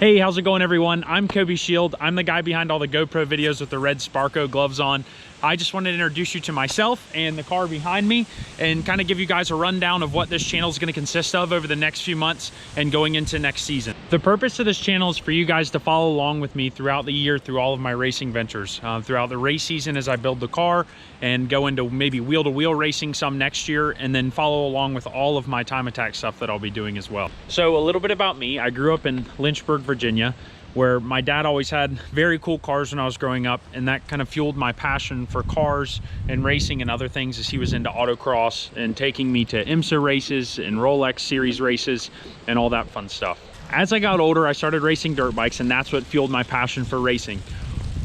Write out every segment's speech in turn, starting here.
Hey, how's it going, everyone? I'm Kobe Shield. I'm the guy behind all the GoPro videos with the red Sparko gloves on. I just wanted to introduce you to myself and the car behind me and kind of give you guys a rundown of what this channel is going to consist of over the next few months and going into next season. The purpose of this channel is for you guys to follow along with me throughout the year through all of my racing ventures, throughout the race season as I build the car and go into maybe wheel-to-wheel racing some next year, and then follow along with all of my time attack stuff that I'll be doing as well. So a little bit about me. I grew up in Lynchburg, Virginia, where my dad always had very cool cars when I was growing up, and that kind of fueled my passion for cars and racing and other things, as he was into autocross and taking me to IMSA races and Rolex series races and all that fun stuff. As I got older, I started racing dirt bikes, and that's what fueled my passion for racing.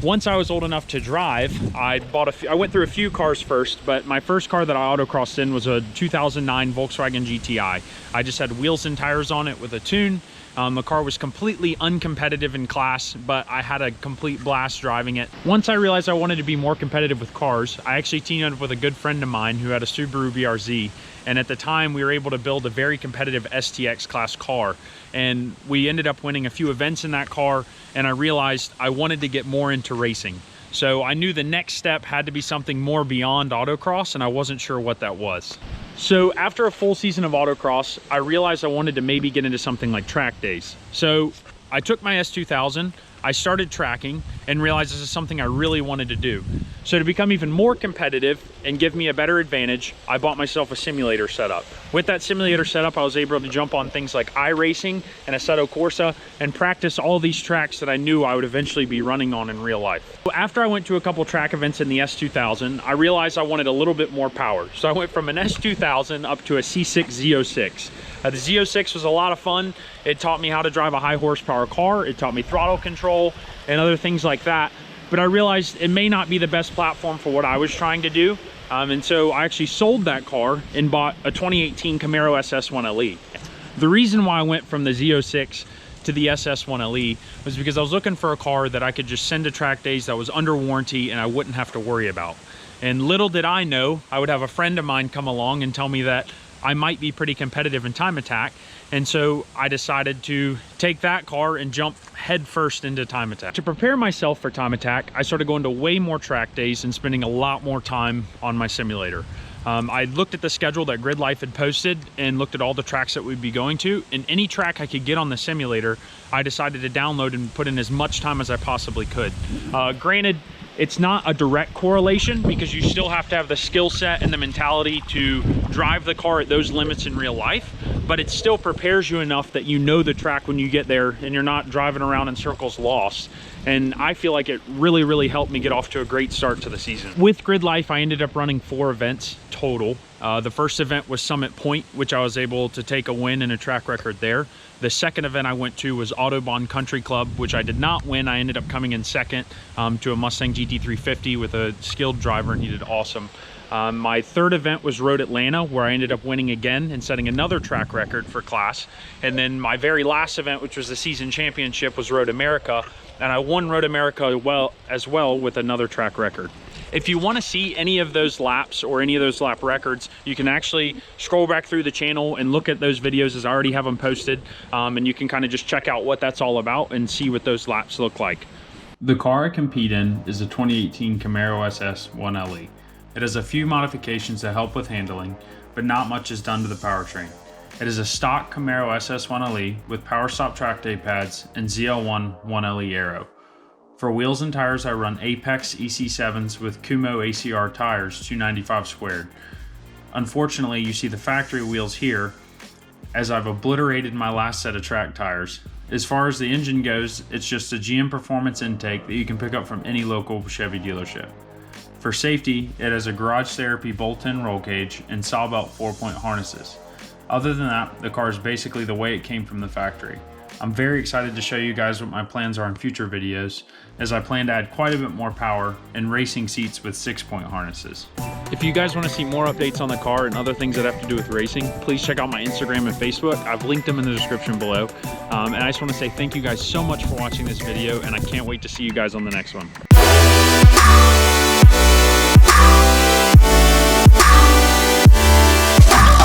Once I was old enough to drive, I went through a few cars first, but my first car that I autocrossed in was a 2009 Volkswagen GTI. I just had wheels and tires on it with a tune. The car was completely uncompetitive in class, but I had a complete blast driving it. Once I realized I wanted to be more competitive with cars, I actually teamed up with a good friend of mine who had a Subaru BRZ. And at the time, we were able to build a very competitive STX class car. And we ended up winning a few events in that car, and I realized I wanted to get more into racing. So I knew the next step had to be something more beyond autocross, and I wasn't sure what that was. So after a full season of autocross, I realized I wanted to maybe get into something like track days. So I took my S2000, I started tracking, and realized this is something I really wanted to do. So to become even more competitive and give me a better advantage, I bought myself a simulator setup. With that simulator setup, I was able to jump on things like iRacing and Assetto Corsa and practice all these tracks that I knew I would eventually be running on in real life. After I went to a couple track events in the S2000, I realized I wanted a little bit more power. So I went from an S2000 up to a C6 Z06. The Z06 was a lot of fun. It taught me how to drive a high horsepower car. It taught me throttle control and other things like that. But I realized it may not be the best platform for what I was trying to do. And so I actually sold that car and bought a 2018 Camaro Ss 1LE. The reason why I went from the Z06 to the Ss 1LE was because I was looking for a car that I could just send to track days that was under warranty and I wouldn't have to worry about. And little did I know, I would have a friend of mine come along and tell me that I might be pretty competitive in time attack. And so I decided to take that car and jump headfirst into time attack. To prepare myself for time attack, I started going to way more track days and spending a lot more time on my simulator. I looked at the schedule that Grid Life had posted and looked at all the tracks that we'd be going to, and any track I could get on the simulator, I decided to download and put in as much time as I possibly could. Granted, it's not a direct correlation because you still have to have the skill set and the mentality to drive the car at those limits in real life, but it still prepares you enough that you know the track when you get there and you're not driving around in circles lost. And I feel like it really helped me get off to a great start to the season. With Grid Life, I ended up running 4 events total. The first event was Summit Point, which I was able to take a win and a track record there. The second event I went to was Autobahn Country Club, which I did not win. I ended up coming in second to a Mustang GT350 with a skilled driver, and he did awesome. My third event was Road Atlanta, where I ended up winning again and setting another track record for class. And then my very last event, which was the season championship, was Road America, and I won Road America as well with another track record. If you want to see any of those laps or any of those lap records, you can actually scroll back through the channel and look at those videos as I already have them posted, and you can kind of just check out what that's all about and see what those laps look like. The car I compete in is a 2018 Camaro Ss 1LE. It has a few modifications to help with handling, but not much is done to the powertrain. It is a stock Camaro Ss 1LE with power stop track day pads and ZL1 1LE aero. For wheels and tires, I run Apex EC7s with Kumo ACR tires 295 squared. Unfortunately, you see the factory wheels here, as I've obliterated my last set of track tires. As far as the engine goes, it's just a GM Performance intake that you can pick up from any local Chevy dealership. For safety, it has a Garage Therapy bolt-in roll cage and saw belt 4-point harnesses. Other than that, the car is basically the way it came from the factory. I'm very excited to show you guys what my plans are in future videos, as I plan to add quite a bit more power and racing seats with 6-point harnesses. If you guys want to see more updates on the car and other things that have to do with racing, please check out my Instagram and Facebook. I've linked them in the description below. And I just want to say thank you guys so much for watching this video, and I can't wait to see you guys on the next one.